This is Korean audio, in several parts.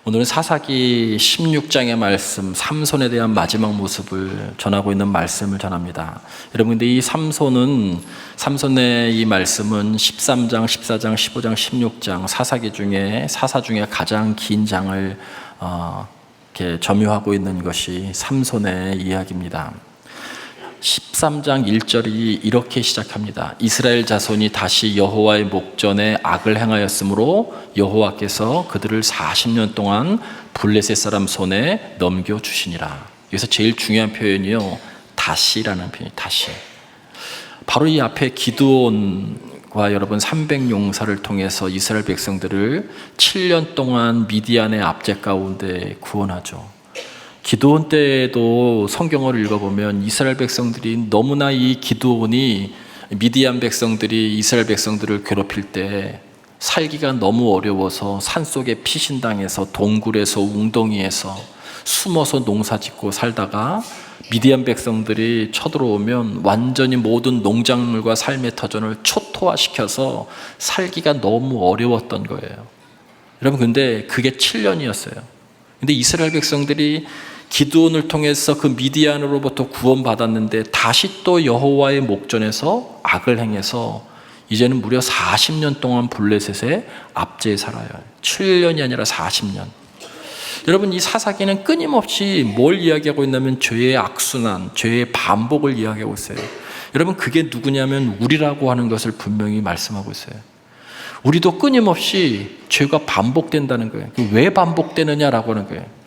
오늘은 사사기 16장의 말씀, 삼손에 대한 마지막 모습을 전하고 있는 말씀을 전합니다. 여러분, 근데 이 삼손의 이 말씀은 13장, 14장, 15장, 16장 사사 중에 가장 긴 장을 이렇게 점유하고 있는 것이 삼손의 이야기입니다. 13장 1절이 이렇게 시작합니다. 이스라엘 자손이 다시 여호와의 목전에 악을 행하였으므로 여호와께서 그들을 40년 동안 블레셋 사람 손에 넘겨주시니라. 여기서 제일 중요한 표현이요, 다시라는 표현이 다시. 바로 이 앞에 기드온과 여러분 300용사를 통해서 이스라엘 백성들을 7년 동안 미디안의 압제 가운데 구원하죠. 기드온 때에도 성경을 읽어보면 이스라엘 백성들이 너무나 이 기드온이 미디안 백성들이 이스라엘 백성들을 괴롭힐 때 살기가 너무 어려워서 산속에 피신당해서 동굴에서 웅덩이에서 숨어서 농사짓고 살다가 미디안 백성들이 쳐들어오면 완전히 모든 농작물과 삶의 터전을 초토화시켜서 살기가 너무 어려웠던 거예요. 여러분, 근데 그게 7년이었어요. 근데 이스라엘 백성들이 기드온을 통해서 그 미디안으로부터 구원받았는데 다시 또 여호와의 목전에서 악을 행해서 이제는 무려 40년 동안 블레셋의 압제에 살아요. 7년이 아니라 40년. 여러분, 이 사사기는 끊임없이 뭘 이야기하고 있냐면 죄의 악순환, 죄의 반복을 이야기하고 있어요. 여러분, 그게 누구냐면 우리라고 하는 것을 분명히 말씀하고 있어요. 우리도 끊임없이 죄가 반복된다는 거예요. 왜 반복되느냐라고 하는 거예요.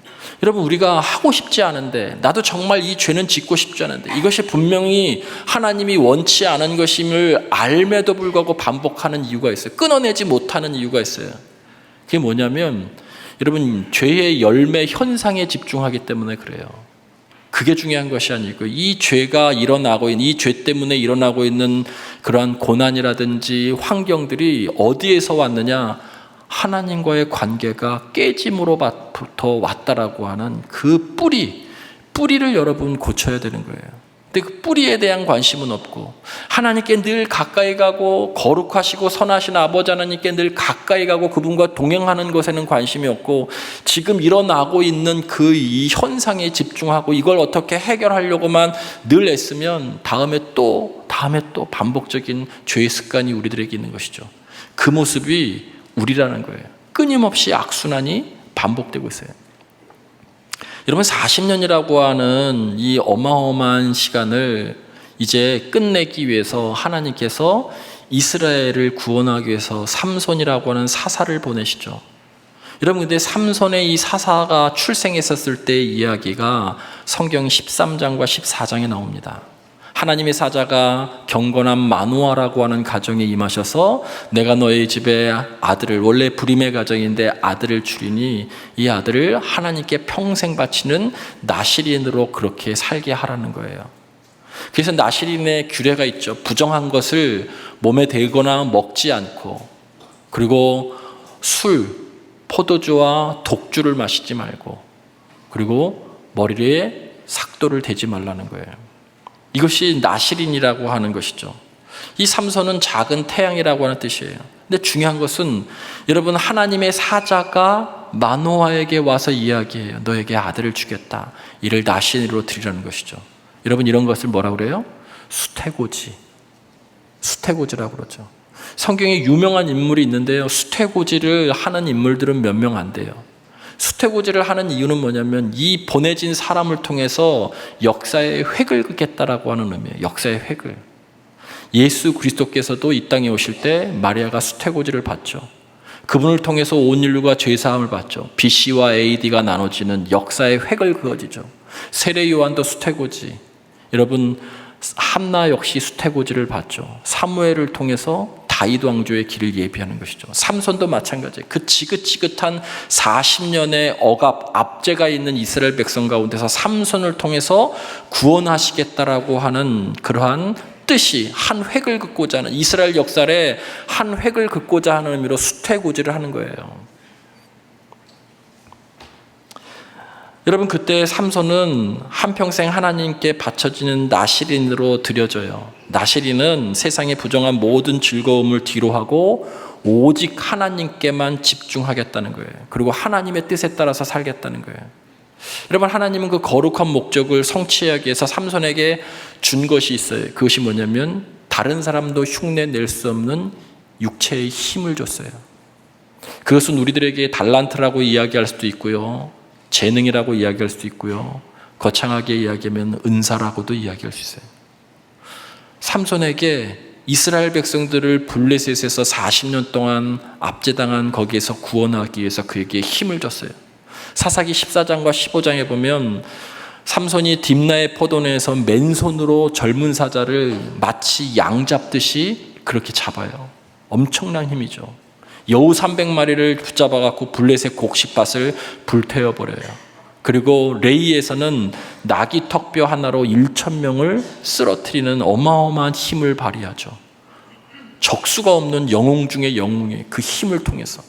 여러분, 우리가 하고 싶지 않은데, 나도 정말 이 죄는 짓고 싶지 않은데, 이것이 분명히 하나님이 원치 않은 것임을 알매도 불구하고 반복하는 이유가 있어요. 끊어내지 못하는 이유가 있어요. 그게 뭐냐면, 여러분, 죄의 열매 현상에 집중하기 때문에 그래요. 그게 중요한 것이 아니고, 이 죄가 일어나고 있는, 이 죄 때문에 일어나고 있는 그러한 고난이라든지 환경들이 어디에서 왔느냐? 하나님과의 관계가 깨짐으로부터 왔다라고 하는 그 뿌리를 여러분 고쳐야 되는 거예요. 근데 그 뿌리에 대한 관심은 없고, 하나님께 늘 가까이 가고 거룩하시고 선하신 아버지 하나님께 늘 가까이 가고 그분과 동행하는 것에는 관심이 없고, 지금 일어나고 있는 그 이 현상에 집중하고 이걸 어떻게 해결하려고만 늘 애쓰면 다음에 또 반복적인 죄의 습관이 우리들에게 있는 것이죠. 그 모습이 우리라는 거예요. 끊임없이 악순환이 반복되고 있어요. 여러분, 40년이라고 하는 이 어마어마한 시간을 이제 끝내기 위해서 하나님께서 이스라엘을 구원하기 위해서 삼손이라고 하는 사사를 보내시죠. 여러분, 근데 삼손의 이 사사가 출생했었을 때의 이야기가 성경 13장과 14장에 나옵니다. 하나님의 사자가 경건한 마누아라고 하는 가정에 임하셔서 내가 너의 집에 아들을, 원래 불임의 가정인데 아들을 주리니 이 아들을 하나님께 평생 바치는 나실인으로 그렇게 살게 하라는 거예요. 그래서 나실인의 규례가 있죠. 부정한 것을 몸에 대거나 먹지 않고, 그리고 술, 포도주와 독주를 마시지 말고, 그리고 머리에 삭도를 대지 말라는 거예요. 이것이 나실인이라고 하는 것이죠. 이 삼손은 작은 태양이라고 하는 뜻이에요. 근데 중요한 것은 여러분, 하나님의 사자가 마노아에게 와서 이야기해요. 너에게 아들을 주겠다. 이를 나실인으로 드리라는 것이죠. 여러분, 이런 것을 뭐라고 그래요? 수태고지라고 그러죠. 성경에 유명한 인물이 있는데요, 수태고지를 하는 인물들은 몇 명 안 돼요. 수태고지를 하는 이유는 뭐냐면 이 보내진 사람을 통해서 역사의 획을 긋겠다라고 하는 의미예요. 역사의 획을. 예수 그리스도께서도 이 땅에 오실 때 마리아가 수태고지를 받죠. 그분을 통해서 온 인류가 죄사함을 받죠. BC와 AD가 나눠지는 역사의 획을 그어지죠. 세례 요한도 수태고지. 여러분, 한나 역시 수태고지를 받죠. 사무엘을 통해서 다윗 왕조의 길을 예비하는 것이죠. 삼손도 마찬가지예요. 그 지긋지긋한 40년의 압제가 있는 이스라엘 백성 가운데서 삼손을 통해서 구원하시겠다라고 하는 그러한 뜻이 한 획을 긋고자 하는, 이스라엘 역사에 한 획을 긋고자 하는 의미로 수태고지를 하는 거예요. 여러분, 그때 삼손은 한평생 하나님께 바쳐지는 나실인으로 드려져요. 나실인은 세상의 부정한 모든 즐거움을 뒤로하고 오직 하나님께만 집중하겠다는 거예요. 그리고 하나님의 뜻에 따라서 살겠다는 거예요. 여러분, 하나님은 그 거룩한 목적을 성취하기 위해서 삼손에게 준 것이 있어요. 그것이 뭐냐면 다른 사람도 흉내 낼 수 없는 육체의 힘을 줬어요. 그것은 우리들에게 달란트라고 이야기할 수도 있고요, 재능이라고 이야기할 수도 있고요, 거창하게 이야기하면 은사라고도 이야기할 수 있어요. 삼손에게 이스라엘 백성들을 블레셋에서 40년 동안 압제당한 거기에서 구원하기 위해서 그에게 힘을 줬어요. 사사기 14장과 15장에 보면 삼손이 딥나의 포도원에서 맨손으로 젊은 사자를 마치 양 잡듯이 그렇게 잡아요. 엄청난 힘이죠. 여우 300마리를 붙잡아 갖고 블레셋 곡식밭을 불태워버려요. 그리고 레이에서는 나귀 턱뼈 하나로 1,000명을 쓰러뜨리는 어마어마한 힘을 발휘하죠. 적수가 없는 영웅 중의 영웅의 그 힘을 통해서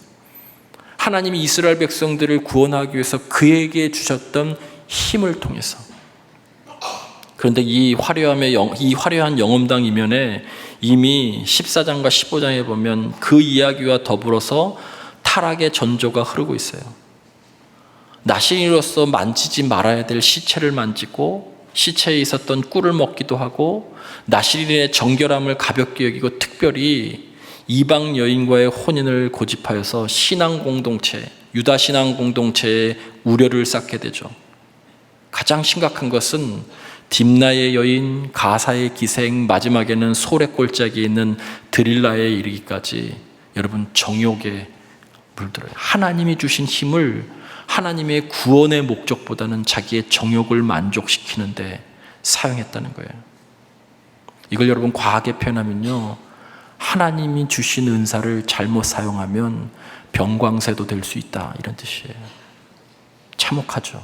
하나님이 이스라엘 백성들을 구원하기 위해서 그에게 주셨던 힘을 통해서. 그런데 이 화려한 영험당 이면에 이미 14장과 15장에 보면 그 이야기와 더불어서 타락의 전조가 흐르고 있어요. 나시린으로서 만지지 말아야 될 시체를 만지고 시체에 있었던 꿀을 먹기도 하고 나시린의 정결함을 가볍게 여기고 특별히 이방 여인과의 혼인을 고집하여서 신앙 공동체, 유다 신앙 공동체에 우려를 쌓게 되죠. 가장 심각한 것은 딥나의 여인, 가사의 기생, 마지막에는 소래 꼴짝이 있는 드릴라에 이르기까지 여러분 정욕에 물들어요. 하나님이 주신 힘을 하나님의 구원의 목적보다는 자기의 정욕을 만족시키는데 사용했다는 거예요. 이걸 여러분 과하게 표현하면요, 하나님이 주신 은사를 잘못 사용하면 병광세도 될 수 있다, 이런 뜻이에요. 참혹하죠.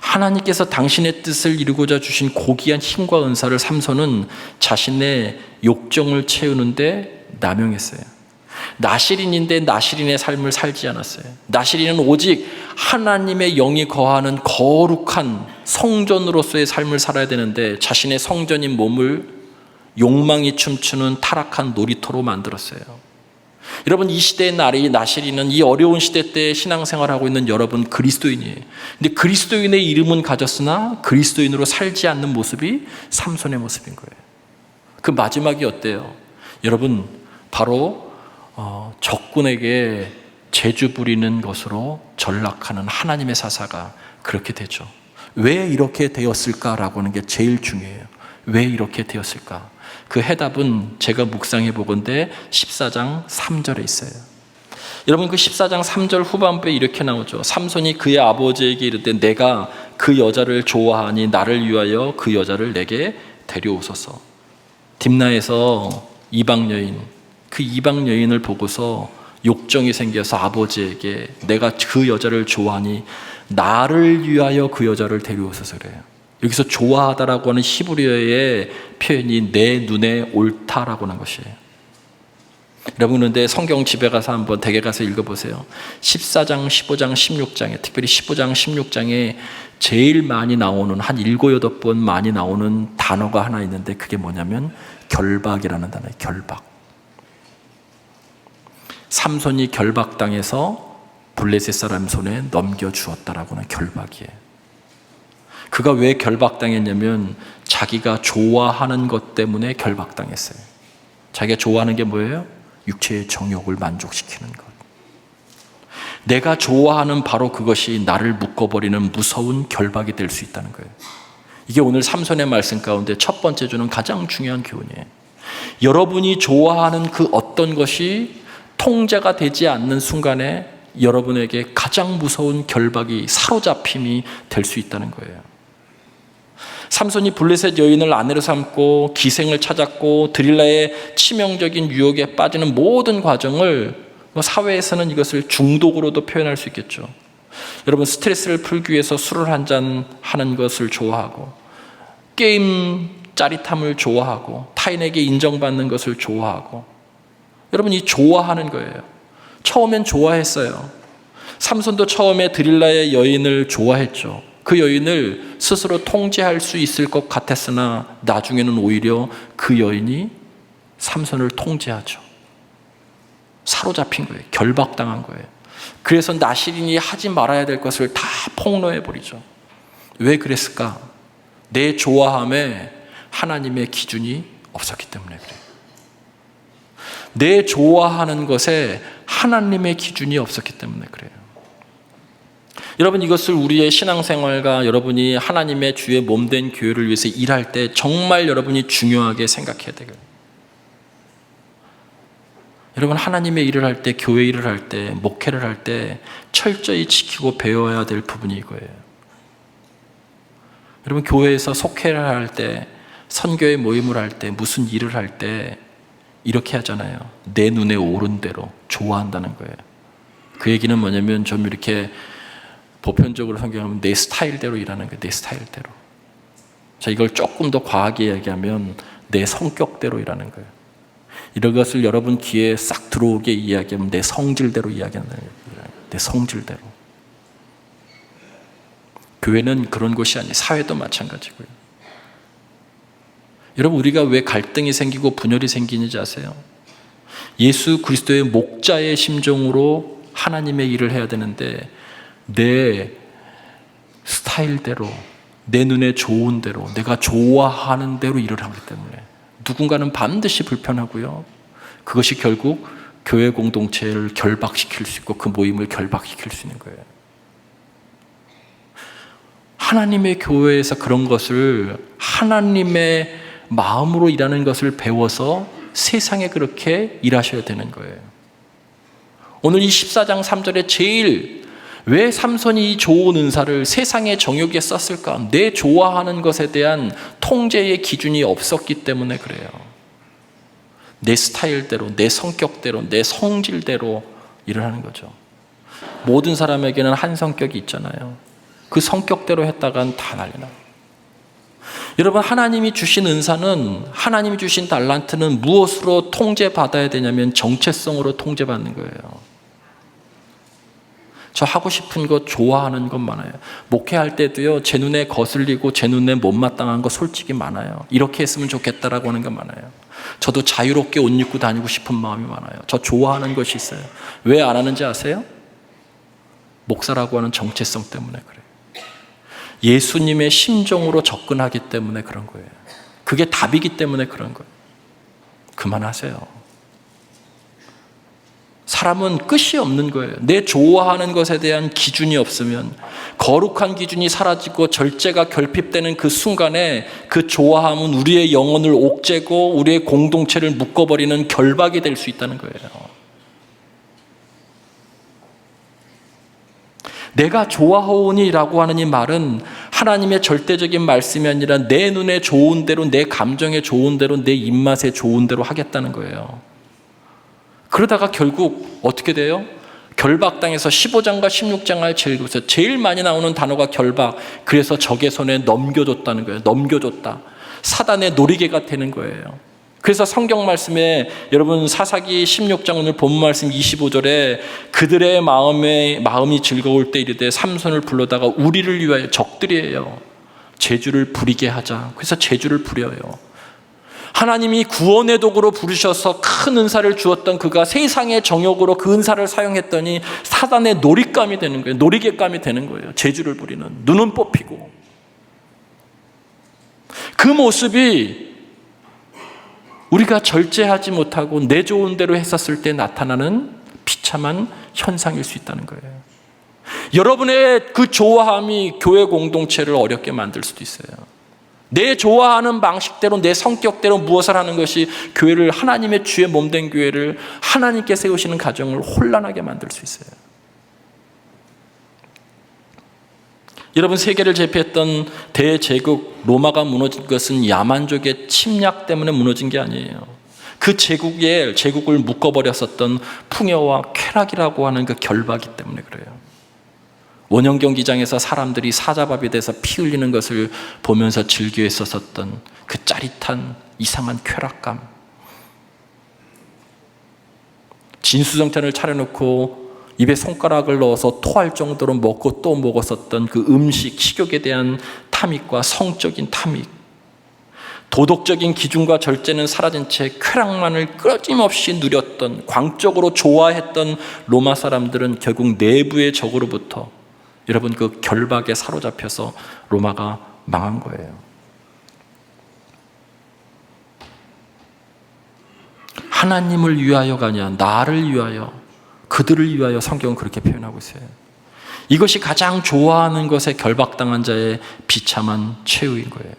하나님께서 당신의 뜻을 이루고자 주신 고귀한 힘과 은사를 삼손은 자신의 욕정을 채우는데 남용했어요. 나시린인데 나시린의 삶을 살지 않았어요. 나시린은 오직 하나님의 영이 거하는 거룩한 성전으로서의 삶을 살아야 되는데 자신의 성전인 몸을 욕망이 춤추는 타락한 놀이터로 만들었어요. 여러분, 이 시대의 나시린은 이 어려운 시대 때 신앙생활하고 있는 여러분 그리스도인이에요. 근데 그리스도인의 이름은 가졌으나 그리스도인으로 살지 않는 모습이 삼손의 모습인 거예요. 그 마지막이 어때요? 여러분, 바로 적군에게 재주 부리는 것으로 전락하는 하나님의 사사가 그렇게 되죠. 왜 이렇게 되었을까라고 하는 게 제일 중요해요. 왜 이렇게 되었을까? 그 해답은 제가 묵상해 보건대 14장 3절에 있어요. 여러분, 그 14장 3절 후반부에 이렇게 나오죠. 삼손이 그의 아버지에게 이르되 내가 그 여자를 좋아하니 나를 위하여 그 여자를 내게 데려오소서. 딥나에서 이방 여인, 그 이방 여인을 보고서 욕정이 생겨서 아버지에게 내가 그 여자를 좋아하니 나를 위하여 그 여자를 데려오소서 그래요. 여기서 좋아하다라고 하는 히브리어의 표현이 내 눈에 옳다라고 하는 것이에요. 여러분, 그런데 성경 집에 가서 한번 댁에 가서 읽어보세요. 14장, 15장, 16장에, 특별히 15장, 16장에 제일 많이 나오는, 한 7, 8번 많이 나오는 단어가 하나 있는데 그게 뭐냐면 결박이라는 단어예요. 결박. 삼손이 결박당해서 블레셋 사람 손에 넘겨주었다라고 하는 결박이에요. 그가 왜 결박당했냐면 자기가 좋아하는 것 때문에 결박당했어요. 자기가 좋아하는 게 뭐예요? 육체의 정욕을 만족시키는 것. 내가 좋아하는 바로 그것이 나를 묶어버리는 무서운 결박이 될 수 있다는 거예요. 이게 오늘 삼손의 말씀 가운데 첫 번째 주는 가장 중요한 교훈이에요. 여러분이 좋아하는 그 어떤 것이 통제가 되지 않는 순간에 여러분에게 가장 무서운 결박이, 사로잡힘이 될 수 있다는 거예요. 삼손이 블레셋 여인을 아내로 삼고 기생을 찾았고 드릴라의 치명적인 유혹에 빠지는 모든 과정을 사회에서는 이것을 중독으로도 표현할 수 있겠죠. 여러분, 스트레스를 풀기 위해서 술을 한잔 하는 것을 좋아하고 게임 짜릿함을 좋아하고 타인에게 인정받는 것을 좋아하고, 여러분, 이 좋아하는 거예요. 처음엔 좋아했어요. 삼손도 처음에 드릴라의 여인을 좋아했죠. 그 여인을 스스로 통제할 수 있을 것 같았으나 나중에는 오히려 그 여인이 삼손을 통제하죠. 사로잡힌 거예요. 결박당한 거예요. 그래서 나실인이 하지 말아야 될 것을 다 폭로해버리죠. 왜 그랬을까? 내 좋아함에 하나님의 기준이 없었기 때문에 그래요. 내 좋아하는 것에 하나님의 기준이 없었기 때문에 그래요. 여러분, 이것을 우리의 신앙생활과 여러분이 하나님의 주의 몸된 교회를 위해서 일할 때 정말 여러분이 중요하게 생각해야 돼요. 여러분, 하나님의 일을 할 때, 교회 일을 할 때, 목회를 할 때 철저히 지키고 배워야 될 부분이 이거예요. 여러분, 교회에서 속회를 할 때, 선교의 모임을 할 때, 무슨 일을 할 때 이렇게 하잖아요. 내 눈에 오른 대로 좋아한다는 거예요. 그 얘기는 뭐냐면 좀 이렇게 보편적으로 성경하면 내 스타일대로 일하는 거예요. 내 스타일대로. 자, 이걸 조금 더 과하게 얘기하면 내 성격대로 일하는 거예요. 이런 것을 여러분 귀에 싹 들어오게 이야기하면 내 성질대로 이야기한다는 거예요. 내 성질대로. 교회는 그런 곳이 아니에요. 사회도 마찬가지고요. 여러분, 우리가 왜 갈등이 생기고 분열이 생기는지 아세요? 예수 그리스도의 목자의 심정으로 하나님의 일을 해야 되는데 내 스타일대로, 내 눈에 좋은 대로, 내가 좋아하는 대로 일을 하기 때문에 누군가는 반드시 불편하고요. 그것이 결국 교회 공동체를 결박시킬 수 있고 그 모임을 결박시킬 수 있는 거예요. 하나님의 교회에서 그런 것을 하나님의 마음으로 일하는 것을 배워서 세상에 그렇게 일하셔야 되는 거예요. 오늘 이 14장 3절에 제일 왜 삼손이 이 좋은 은사를 세상의 정욕에 썼을까? 내 좋아하는 것에 대한 통제의 기준이 없었기 때문에 그래요. 내 스타일대로, 내 성격대로, 내 성질대로 일을 하는 거죠. 모든 사람에게는 한 성격이 있잖아요. 그 성격대로 했다간 다 난리 나요. 여러분, 하나님이 주신 은사는, 하나님이 주신 달란트는 무엇으로 통제받아야 되냐면 정체성으로 통제받는 거예요. 저 하고 싶은 것, 좋아하는 것 많아요. 목회할 때도요, 제 눈에 거슬리고 제 눈에 못마땅한 거 솔직히 많아요. 이렇게 했으면 좋겠다라고 하는 거 많아요. 저도 자유롭게 옷 입고 다니고 싶은 마음이 많아요. 저 좋아하는 것이 있어요. 왜 안 하는지 아세요? 목사라고 하는 정체성 때문에 그래요. 예수님의 심정으로 접근하기 때문에 그런 거예요. 그게 답이기 때문에 그런 거예요. 그만하세요. 사람은 끝이 없는 거예요. 내 좋아하는 것에 대한 기준이 없으면, 거룩한 기준이 사라지고 절제가 결핍되는 그 순간에 그 좋아함은 우리의 영혼을 옥죄고 우리의 공동체를 묶어버리는 결박이 될 수 있다는 거예요. 내가 좋아하오니라고 하는 이 말은 하나님의 절대적인 말씀이 아니라 내 눈에 좋은 대로, 내 감정에 좋은 대로, 내 입맛에 좋은 대로 하겠다는 거예요. 그러다가 결국 어떻게 돼요? 결박당해서 15장과 16장을 읽으면서 제일 많이 나오는 단어가 결박. 그래서 적의 손에 넘겨줬다는 거예요. 넘겨줬다. 사단의 놀이개가 되는 거예요. 그래서 성경 말씀에 여러분 사사기 16장 오늘 본문 말씀 25절에 그들의 마음이 즐거울 때 이르되 삼손을 불러다가 우리를 위하여, 적들이에요, 제주를 부리게 하자. 그래서 제주를 부려요. 하나님이 구원의 도구로 부르셔서 큰 은사를 주었던 그가 세상의 정욕으로 그 은사를 사용했더니 사단의 놀잇감이 되는 거예요. 놀이개감이 되는 거예요. 제주를 부리는, 눈은 뽑히고. 그 모습이 우리가 절제하지 못하고 내 좋은 대로 했었을 때 나타나는 비참한 현상일 수 있다는 거예요. 여러분의 그 좋아함이 교회 공동체를 어렵게 만들 수도 있어요. 내 좋아하는 방식대로, 내 성격대로 무엇을 하는 것이 교회를, 하나님의 주의 몸된 교회를, 하나님께 세우시는 가정을 혼란하게 만들 수 있어요. 여러분, 세계를 제패했던 대제국 로마가 무너진 것은 야만족의 침략 때문에 무너진 게 아니에요. 그 제국을 묶어버렸었던 풍요와 쾌락이라고 하는 그 결박이 때문에 그래요. 원형 경기장에서 사람들이 사자밥이 돼서 피 흘리는 것을 보면서 즐겨 했었던 그 짜릿한 이상한 쾌락감. 진수성찬을 차려놓고 입에 손가락을 넣어서 토할 정도로 먹고 또 먹었었던 그 음식, 식욕에 대한 탐닉과 성적인 탐닉. 도덕적인 기준과 절제는 사라진 채 쾌락만을 끊임없이 누렸던, 광적으로 좋아했던 로마 사람들은 결국 내부의 적으로부터 여러분 그 결박에 사로잡혀서 로마가 망한 거예요. 하나님을 위하여가 아니라 나를 위하여, 그들을 위하여 성경은 그렇게 표현하고 있어요. 이것이 가장 좋아하는 것에 결박당한 자의 비참한 최후인 거예요.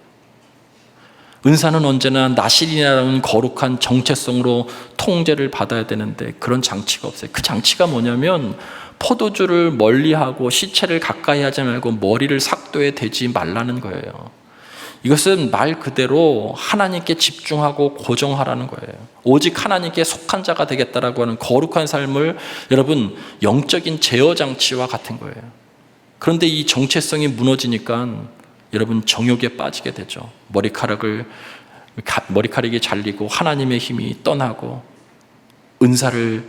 은사는 언제나 나실이라는 거룩한 정체성으로 통제를 받아야 되는데 그런 장치가 없어요. 그 장치가 뭐냐면 포도주를 멀리하고 시체를 가까이 하지 말고 머리를 삭도에 대지 말라는 거예요. 이것은 말 그대로 하나님께 집중하고 고정하라는 거예요. 오직 하나님께 속한 자가 되겠다라고 하는 거룩한 삶을 여러분 영적인 제어 장치와 같은 거예요. 그런데 이 정체성이 무너지니까 여러분 정욕에 빠지게 되죠. 머리카락이 잘리고 하나님의 힘이 떠나고 은사를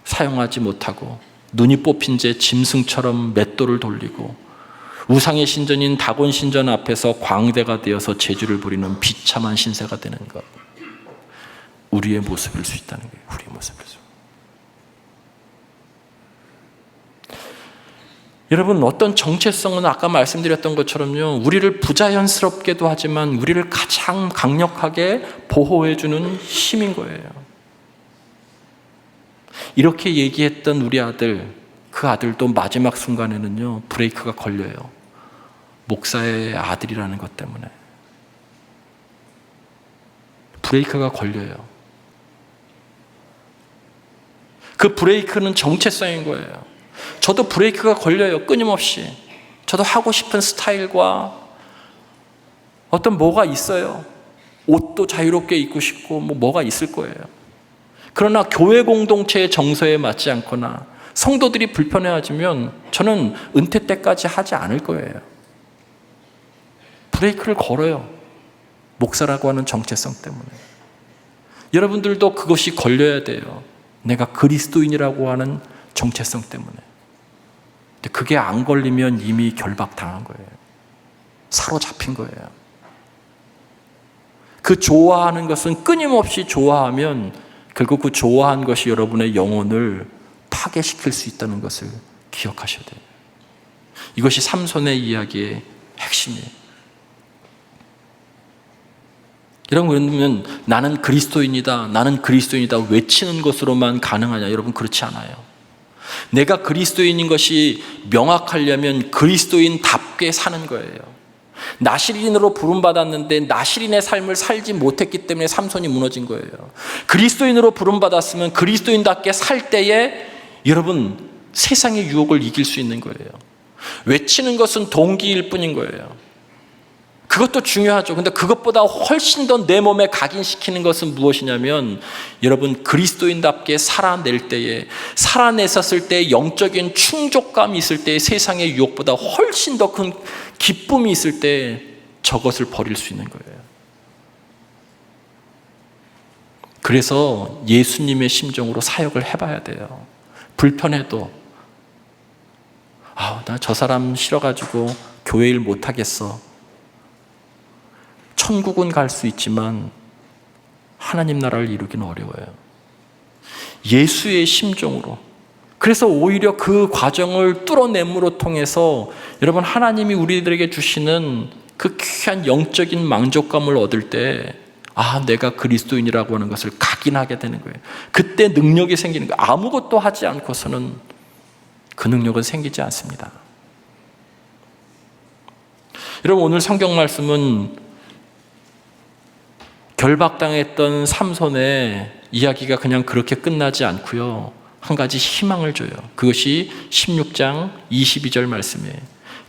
사용하지 못하고 눈이 뽑힌 채 짐승처럼 맷돌을 돌리고 우상의 신전인 다곤 신전 앞에서 광대가 되어서 재주를 부리는 비참한 신세가 되는 것. 우리의 모습일 수 있다는 거예요. 우리의 모습일 수. 여러분 어떤 정체성은 아까 말씀드렸던 것처럼요. 우리를 부자연스럽게도 하지만 우리를 가장 강력하게 보호해주는 힘인 거예요. 이렇게 얘기했던 우리 아들, 그 아들도 마지막 순간에는요 브레이크가 걸려요. 목사의 아들이라는 것 때문에 브레이크가 걸려요. 그 브레이크는 정체성인 거예요. 저도 브레이크가 걸려요. 끊임없이. 저도 하고 싶은 스타일과 어떤 뭐가 있어요. 옷도 자유롭게 입고 싶고 뭐가 있을 거예요. 그러나 교회 공동체의 정서에 맞지 않거나 성도들이 불편해하지면 저는 은퇴 때까지 하지 않을 거예요. 브레이크를 걸어요. 목사라고 하는 정체성 때문에. 여러분들도 그것이 걸려야 돼요. 내가 그리스도인이라고 하는 정체성 때문에. 근데 그게 안 걸리면 이미 결박당한 거예요. 사로잡힌 거예요. 그 좋아하는 것은 끊임없이 좋아하면 결국 그 좋아한 것이 여러분의 영혼을 파괴시킬 수 있다는 것을 기억하셔야 돼요. 이것이 삼손의 이야기의 핵심이에요. 여러분, 나는 그리스도인이다, 나는 그리스도인이다 외치는 것으로만 가능하냐? 여러분, 그렇지 않아요. 내가 그리스도인인 것이 명확하려면 그리스도인답게 사는 거예요. 나실인으로 부름받았는데 나실인의 삶을 살지 못했기 때문에 삼손이 무너진 거예요. 그리스도인으로 부름받았으면 그리스도인답게 살 때에 여러분 세상의 유혹을 이길 수 있는 거예요. 외치는 것은 동기일 뿐인 거예요. 그것도 중요하죠. 근데 그것보다 훨씬 더 내 몸에 각인시키는 것은 무엇이냐면 여러분 그리스도인답게 살아낼 때에 살아냈었을 때 영적인 충족감이 있을 때 세상의 유혹보다 훨씬 더 큰 기쁨이 있을 때 저것을 버릴 수 있는 거예요. 그래서 예수님의 심정으로 사역을 해봐야 돼요. 불편해도 나 저 사람 싫어가지고 교회 일 못하겠어. 천국은 갈 수 있지만 하나님 나라를 이루기는 어려워요. 예수의 심정으로. 그래서 오히려 그 과정을 뚫어냄으로 통해서 여러분 하나님이 우리들에게 주시는 그 귀한 영적인 만족감을 얻을 때 내가 그리스도인이라고 하는 것을 각인하게 되는 거예요. 그때 능력이 생기는 거예요. 아무것도 하지 않고서는 그 능력은 생기지 않습니다. 여러분 오늘 성경 말씀은 결박당했던 삼손의 이야기가 그냥 그렇게 끝나지 않고요. 한 가지 희망을 줘요. 그것이 16장 22절 말씀이에요.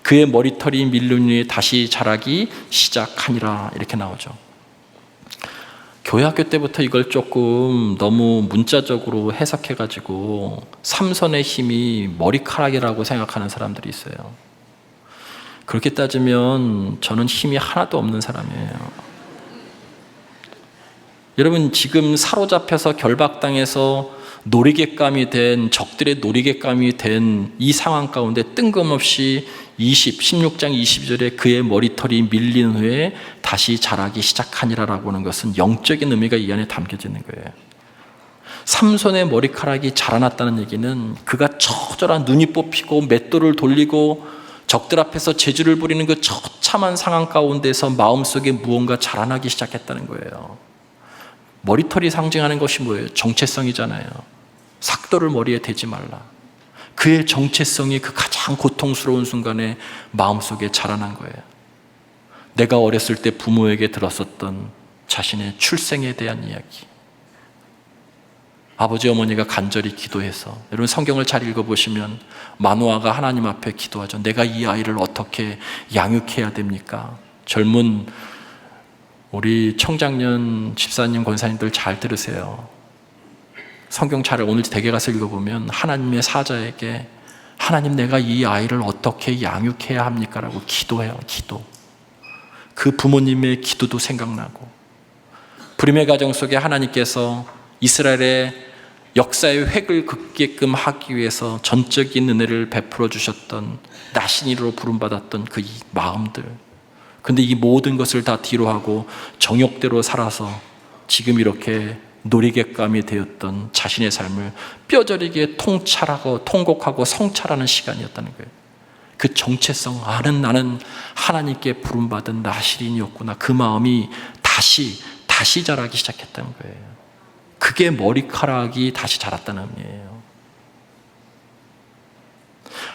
그의 머리털이 밀린 후에 다시 자라기 시작하니라 이렇게 나오죠. 교회 학교 때부터 이걸 조금 너무 문자적으로 해석해가지고 삼손의 힘이 머리카락이라고 생각하는 사람들이 있어요. 그렇게 따지면 저는 힘이 하나도 없는 사람이에요. 여러분 지금 사로잡혀서 결박당해서 놀이객감이 된, 적들의 놀이객감이 된 이 상황 가운데 뜬금없이 16장 22절에 그의 머리털이 밀린 후에 다시 자라기 시작하니라라고 하는 것은 영적인 의미가 이 안에 담겨져 있는 거예요. 삼손의 머리카락이 자라났다는 얘기는 그가 처절한 눈이 뽑히고 맷돌을 돌리고 적들 앞에서 제주를 부리는 그 처참한 상황 가운데서 마음속에 무언가 자라나기 시작했다는 거예요. 머리털이 상징하는 것이 뭐예요? 정체성이잖아요. 삭도를 머리에 대지 말라. 그의 정체성이 그 가장 고통스러운 순간에 마음속에 자라난 거예요. 내가 어렸을 때 부모에게 들었었던 자신의 출생에 대한 이야기. 아버지 어머니가 간절히 기도해서, 여러분 성경을 잘 읽어보시면 마노아가 하나님 앞에 기도하죠. 내가 이 아이를 어떻게 양육해야 됩니까? 젊은 우리 청장년 집사님 권사님들 잘 들으세요. 성경 잘 오늘 댁에 가서 읽어보면 하나님의 사자에게 하나님 내가 이 아이를 어떻게 양육해야 합니까? 라고 기도해요. 기도. 그 부모님의 기도도 생각나고, 불임의 가정 속에 하나님께서 이스라엘의 역사의 획을 긋게끔 하기 위해서 전적인 은혜를 베풀어 주셨던, 나신이로 부름받았던 그 마음들. 근데 이 모든 것을 다 뒤로 하고 정욕대로 살아서 지금 이렇게 놀이객감이 되었던 자신의 삶을 뼈저리게 통찰하고 통곡하고 성찰하는 시간이었다는 거예요. 그 정체성, 나는 하나님께 부름받은 나실인이었구나. 그 마음이 다시 자라기 시작했다는 거예요. 그게 머리카락이 다시 자랐다는 의미예요.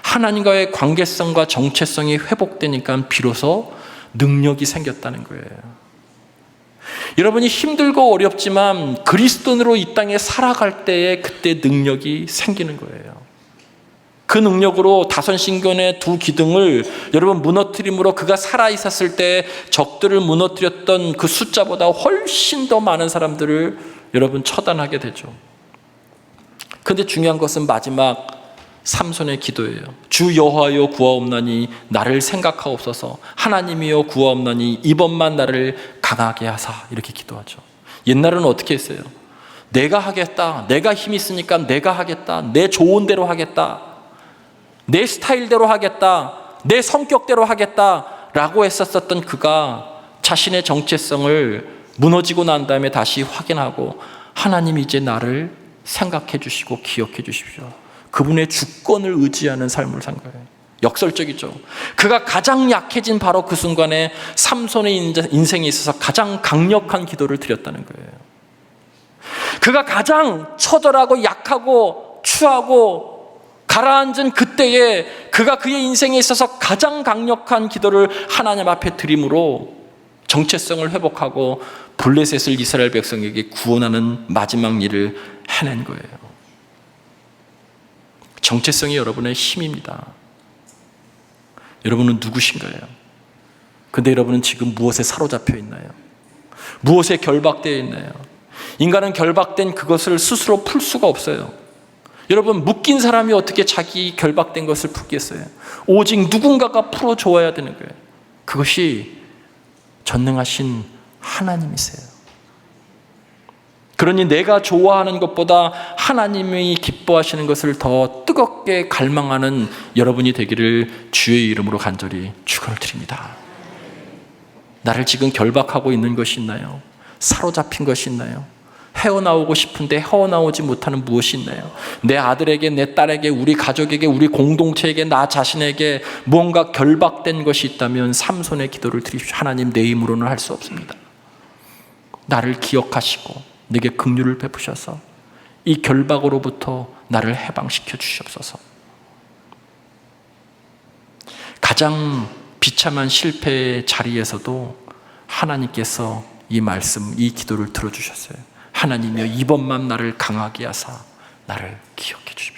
하나님과의 관계성과 정체성이 회복되니까 비로소 능력이 생겼다는 거예요. 여러분이 힘들고 어렵지만 그리스도인으로 이 땅에 살아갈 때에 그때 능력이 생기는 거예요. 그 능력으로 다선신견의 두 기둥을 여러분 무너뜨림으로 그가 살아있었을 때 적들을 무너뜨렸던 그 숫자보다 훨씬 더 많은 사람들을 여러분 처단하게 되죠. 그런데 중요한 것은 마지막 삼손의 기도예요. 주 여호와여 구하옵나니 나를 생각하옵소서. 하나님이여 구하옵나니 이번만 나를 강하게 하사. 이렇게 기도하죠. 옛날에는 어떻게 했어요? 내가 하겠다. 내가 힘 있으니까 내가 하겠다. 내 좋은 대로 하겠다. 내 스타일대로 하겠다. 내 성격대로 하겠다. 라고 했었던 그가 자신의 정체성을 무너지고 난 다음에 다시 확인하고, 하나님이 이제 나를 생각해 주시고 기억해 주십시오. 그분의 주권을 의지하는 삶을 산 거예요. 역설적이죠. 그가 가장 약해진 바로 그 순간에 삼손의 인생에 있어서 가장 강력한 기도를 드렸다는 거예요. 그가 가장 처절하고 약하고 추하고 가라앉은 그때에 그가 그의 인생에 있어서 가장 강력한 기도를 하나님 앞에 드림으로 정체성을 회복하고 블레셋을 이스라엘 백성에게 구원하는 마지막 일을 해낸 거예요. 정체성이 여러분의 힘입니다. 여러분은 누구신가요? 근데 여러분은 지금 무엇에 사로잡혀 있나요? 무엇에 결박되어 있나요? 인간은 결박된 그것을 스스로 풀 수가 없어요. 여러분, 묶인 사람이 어떻게 자기 결박된 것을 풀겠어요? 오직 누군가가 풀어줘야 되는 거예요. 그것이 전능하신 하나님이세요. 그러니 내가 좋아하는 것보다 하나님이 기뻐하시는 것을 더 뜨겁게 갈망하는 여러분이 되기를 주의 이름으로 간절히 축원을 드립니다. 나를 지금 결박하고 있는 것이 있나요? 사로잡힌 것이 있나요? 헤어나오고 싶은데 헤어나오지 못하는 무엇이 있나요? 내 아들에게, 내 딸에게, 우리 가족에게, 우리 공동체에게, 나 자신에게 무언가 결박된 것이 있다면 삼손의 기도를 드리십시오. 하나님, 내 힘으로는 할 수 없습니다. 나를 기억하시고 내게 긍휼을 베푸셔서 이 결박으로부터 나를 해방시켜 주시옵소서. 가장 비참한 실패의 자리에서도 하나님께서 이 말씀, 이 기도를 들어주셨어요. 하나님이여 이번만 나를 강하게 하사 나를 기억해 주십시오.